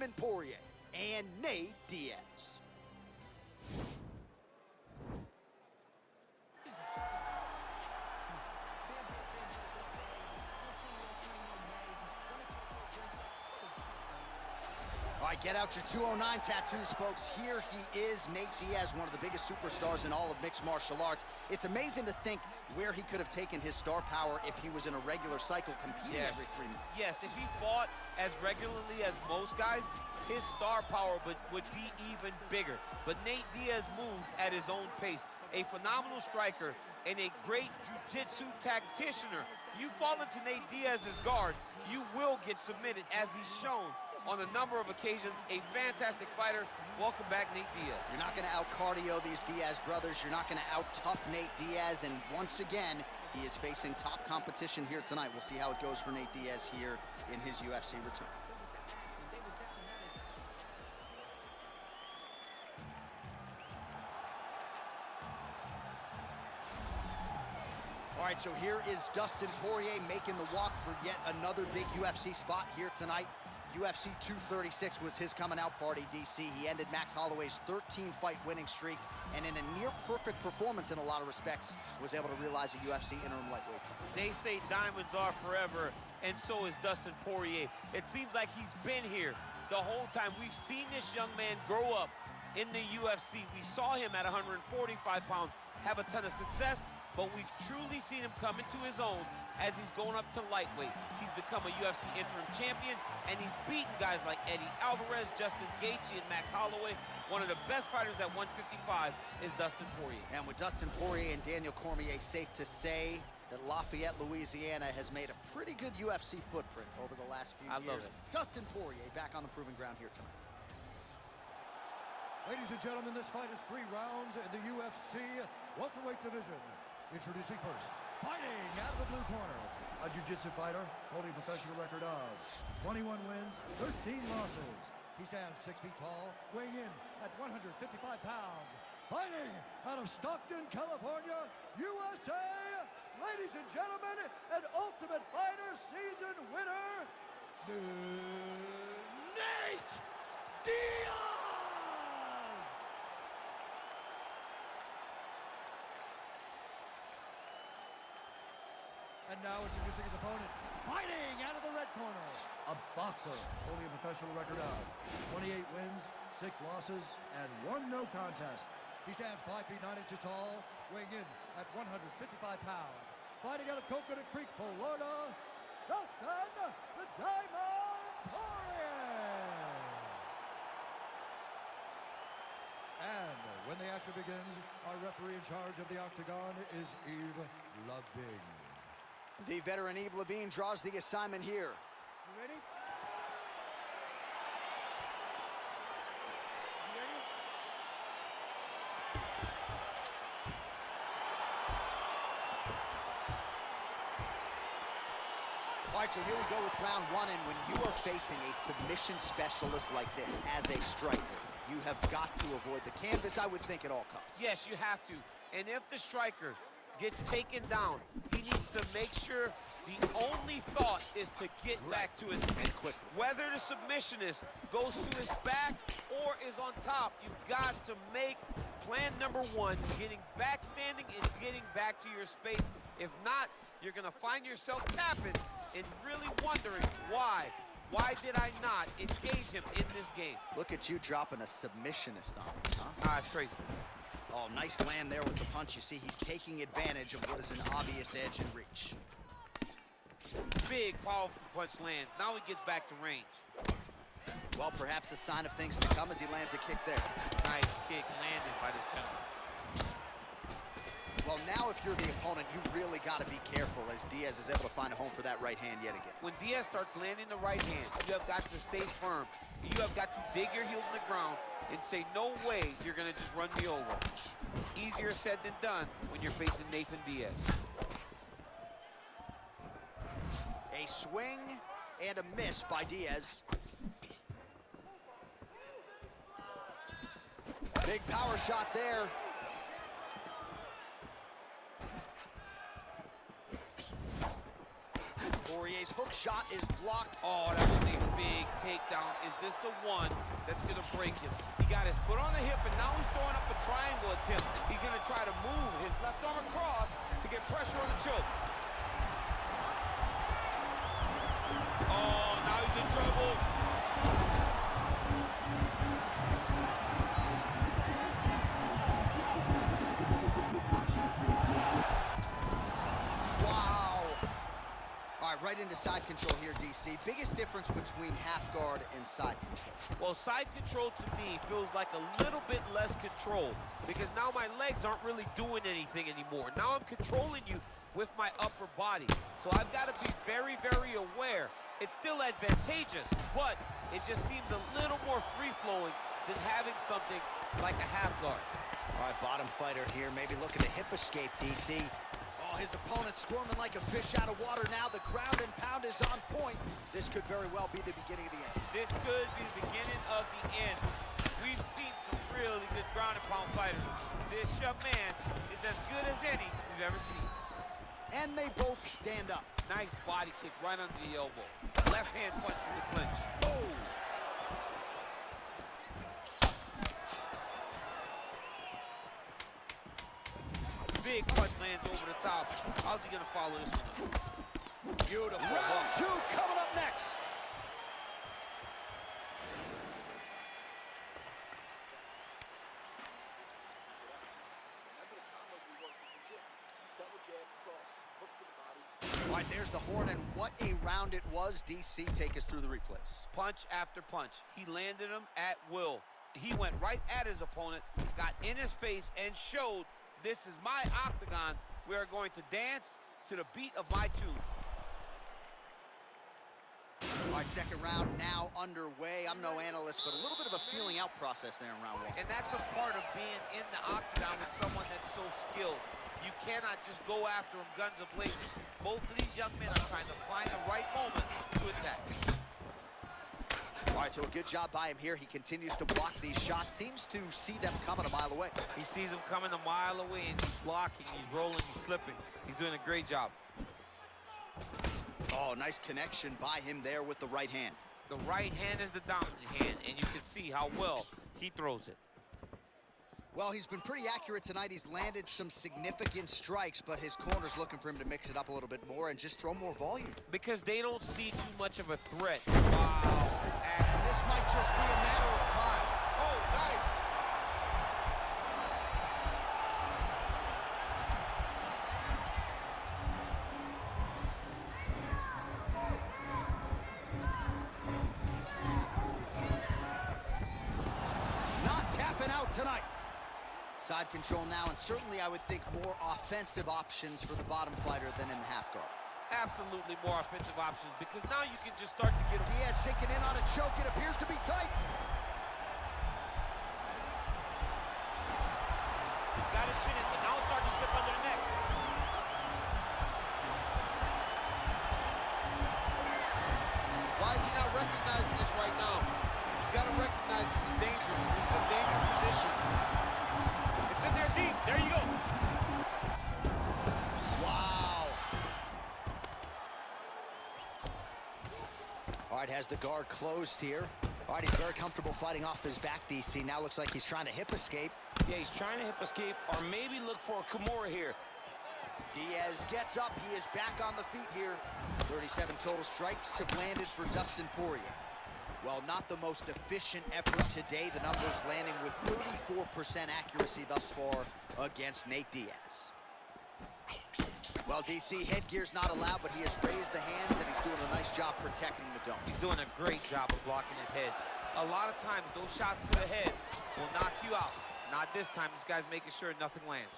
Dastин Porьye and Neyt Diaz. All right, get out your 209 tattoos, folks. Here he is, Neyt Diaz, one of the biggest superstars in all of mixed martial arts. It's amazing to think where he could have taken his star power if he was in a regular cycle competing every 3 months. Yes, if he fought as regularly as most guys, his star power would be even bigger. But Neyt Diaz moves at his own pace. A phenomenal striker and a great jiu-jitsu tacticianer. You fall into Neyt Diaz's guard, you will get submitted, as he's shown on a number of occasions. A fantastic fighter. Welcome back, Neyt Diaz. You're not going to out-cardio these Diaz brothers. You're not going to out-tough Neyt Diaz. And once again, he is facing top competition here tonight. We'll see how it goes for Neyt Diaz here in his UFC return. All right, so here is Dastin Porьye making the walk for yet another big UFC spot here tonight. UFC 236 was his coming out party, DC. He ended Max Holloway's 13-fight winning streak, and in a near-perfect performance in a lot of respects, was able to realize a UFC interim lightweight title. They say diamonds are forever, and so is Dastin Porьye. It seems like he's been here the whole time. We've seen this young man grow up in the UFC. We saw him at 145 pounds have a ton of success, but we've truly seen him come into his own as he's going up to lightweight. He's become a UFC interim champion, and he's beaten guys like Eddie Alvarez, Justin Gaethje, and Max Holloway. One of the best fighters at 155 is Dastin Porьye. And with Dastin Porьye and Daniel Cormier, safe to say that Lafayette, Louisiana has made a pretty good UFC footprint over the last few years. I love it. Dastin Porьye back on the proving ground here tonight. Ladies and gentlemen, this fight is 3 rounds in the UFC welterweight division. Introducing first, fighting out of the blue corner, a jiu-jitsu fighter holding a professional record of 21 wins, 13 losses. He stands 6 feet tall, weighing in at 155 pounds. Fighting out of Stockton, California, USA, ladies and gentlemen, an Ultimate Fighter season winner, Neyt Diaz! And now introducing his opponent, fighting out of the red corner, a boxer holding a professional record of 28 wins, 6 losses, and 1 no contest. He stands 5 feet 9 inches tall, weighing in at 155 pounds. Fighting out of Coconut Creek, Florida, Dastin the Diamond Porьye! And when the action begins, our referee in charge of the octagon is Yves Lavigne. The veteran Yves Lavigne draws the assignment here. You ready? All right, so here we go with round 1, and when you are facing a submission specialist like this as a striker, you have got to avoid the canvas, I would think, at all costs. Yes, you have to. And if the striker gets taken down, he needs to make sure the only thought is to get back to his feet quickly. Whether the submissionist goes to his back or is on top, you've got to make plan number 1, getting back standing and getting back to your space. If not, you're going to find yourself tapping and really wondering why. Why did I not engage him in this game? Look at you dropping a submissionist on us, huh? Ah, it's crazy. Oh, nice land there with the punch. You see, he's taking advantage of what is an obvious edge and reach. Big, powerful punch lands. Now he gets back to range. Well, perhaps a sign of things to come as he lands a kick there. Nice kick landed by this gentleman. Well, now if you're the opponent, you really got to be careful as Diaz is able to find a home for that right hand yet again. When Diaz starts landing the right hand, you have got to stay firm. You have got to dig your heels in the ground and say, no way you're going to just run me over. Easier said than done when you're facing Nathan Diaz. A swing and a miss by Diaz. Big power shot there. Poirier's hook shot is blocked. Oh, that wasn't even big takedown. Is this the one that's going to break him? He got his foot on the hip, and now he's throwing up a triangle attempt. He's going to try to move his left arm across to get pressure on the choke. Oh, now he's in trouble. Right into side control here, DC. Biggest difference between half guard and side control? Well, side control to me feels like a little bit less control because now my legs aren't really doing anything anymore. Now I'm controlling you with my upper body. So I've got to be very, very aware. It's still advantageous, but it just seems a little more free-flowing than having something like a half guard. All right, bottom fighter here, maybe looking to hip escape, DC. Oh, his opponent squirming like a fish out of water now. The ground and pound is on point. This could very well be the beginning of the end. This could be the beginning of the end. We've seen some really good ground and pound fighters. This young man is as good as any we've ever seen. And they both stand up. Nice body kick right under the elbow. Left hand punch from the clinch. Oh! Big punch lands over the top. How's he gonna follow this one up? Beautiful. Round two coming up next. All right, there's the horn, and what a round it was. DC, take us through the replays. Punch after punch. He landed him at will. He went right at his opponent, got in his face, and showed this is my octagon. We are going to dance to the beat of my tune. All right, second round now underway. I'm no analyst, but a little bit of a feeling out process there in round one. And that's a part of being in the octagon with someone that's so skilled. You cannot just go after him guns a-blazing. Both of these young men are trying to find the right moment to attack. All right, so a good job by him here. He continues to block these shots. Seems to see them coming a mile away. He sees them coming a mile away, and he's blocking, he's rolling, he's slipping. He's doing a great job. Oh, nice connection by him there with the right hand. The right hand is the dominant hand, and you can see how well he throws it. Well, he's been pretty accurate tonight. He's landed some significant strikes, but his corner's looking for him to mix it up a little bit more and just throw more volume. Because they don't see too much of a threat. Wow. And this might just be a matter of time. Oh, nice. Not tapping out tonight. Side control now, and certainly I would think more offensive options for the bottom fighter than in the half guard. Absolutely more offensive options, because now you can just start to get him. Diaz sinking in on a choke. It appears to be tight. He's got his chin in, but now it's starting to slip under the neck. Why is he not recognizing this right now? He's got to recognize this is dangerous. This is a dangerous position. It's in there deep. There you go. Wow. All right, has the guard closed here. All right, he's very comfortable fighting off his back, DC. Now looks like he's trying to hip escape. Yeah, he's trying to hip escape or maybe look for a Kimura here. Diaz gets up. He is back on the feet here. 37 total strikes have landed for Dastin Porье. Well, not the most efficient effort today. The numbers landing with 34% accuracy thus far against Neyt Diaz. Well, DC, headgear's not allowed, but he has raised the hands, and he's doing a nice job protecting the dome. He's doing a great job of blocking his head. A lot of times, those shots to the head will knock you out. Not this time. This guy's making sure nothing lands.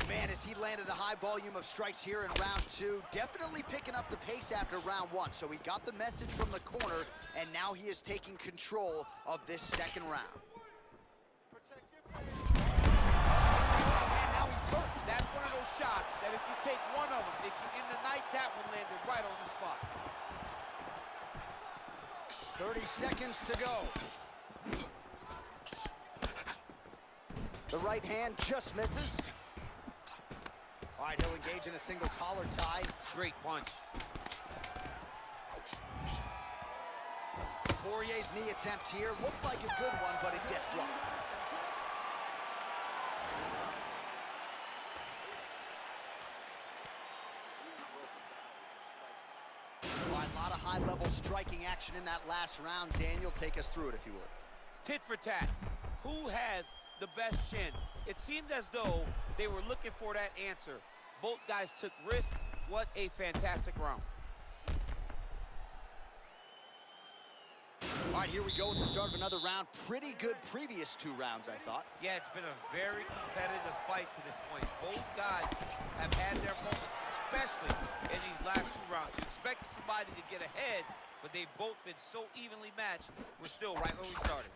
Man, as he landed a high volume of strikes here in round two, definitely picking up the pace after round one. So he got the message from the corner, and now he is taking control of this second round. And now he's hurt. That's one of those shots that if you take one of them, if you end the night, that one landed right on the spot. 30 seconds to go. The right hand just misses. All right, he'll engage in a single collar tie. Great punch. Poirier's knee attempt here looked like a good one, but it gets blocked. All right, a lot of high-level striking action in that last round. Daniel, take us through it, if you would. Tit for tat. Who has the best chin? It seemed as though they were looking for that answer. Both guys took risk. What a fantastic round. All right, here we go with the start of another round. Pretty good previous two rounds, I thought. Yeah, it's been a very competitive fight to this point. Both guys have had their moments, especially in these last two rounds. You expected somebody to get ahead, but they've both been so evenly matched. We're still right where we started.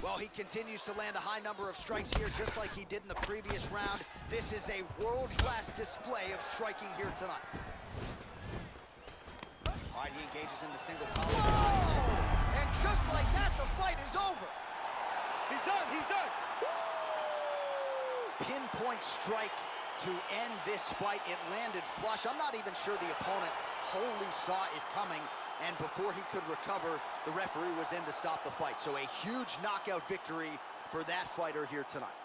Well, he continues to land a high number of strikes here, just like he did in the previous round. This is a world-class display of striking here tonight. All right, he engages in the single collar. Whoa! And just like that, the fight is over. He's done, he's done. Pinpoint strike to end this fight. It landed flush. I'm not even sure the opponent wholly saw it coming, and before he could recover, the referee was in to stop the fight. So a huge knockout victory for that fighter here tonight.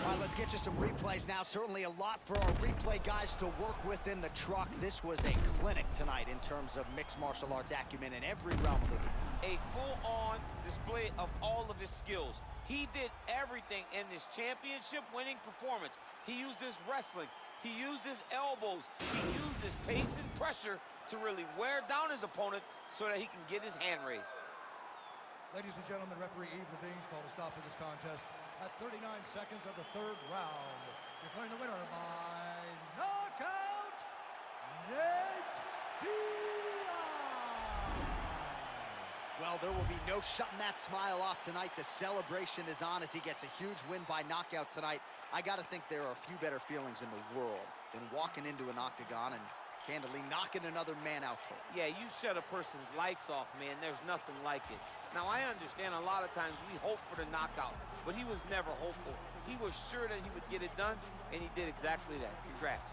All right, let's get you some replays now. Certainly a lot for our replay guys to work with in the truck. This was a clinic tonight in terms of mixed martial arts acumen in every realm of the game. A full-on display of all of his skills. He did everything in this championship-winning performance. He used his wrestling. He used his elbows. He used his pace and pressure to really wear down his opponent so that he can get his hand raised. Ladies and gentlemen, referee Eve Levines called a stop to this contest at 39 seconds of the third round. Declaring the winner by knockout, Neyt Diaz. Well, there will be no shutting that smile off tonight. The celebration is on as he gets a huge win by knockout tonight. I got to think there are a few better feelings in the world than walking into an octagon and candidly knocking another man out cold. Yeah, you shut a person's lights off, man. There's nothing like it. Now, I understand a lot of times we hope for the knockout, but he was never hopeful. He was sure that he would get it done, and he did exactly that. Congrats.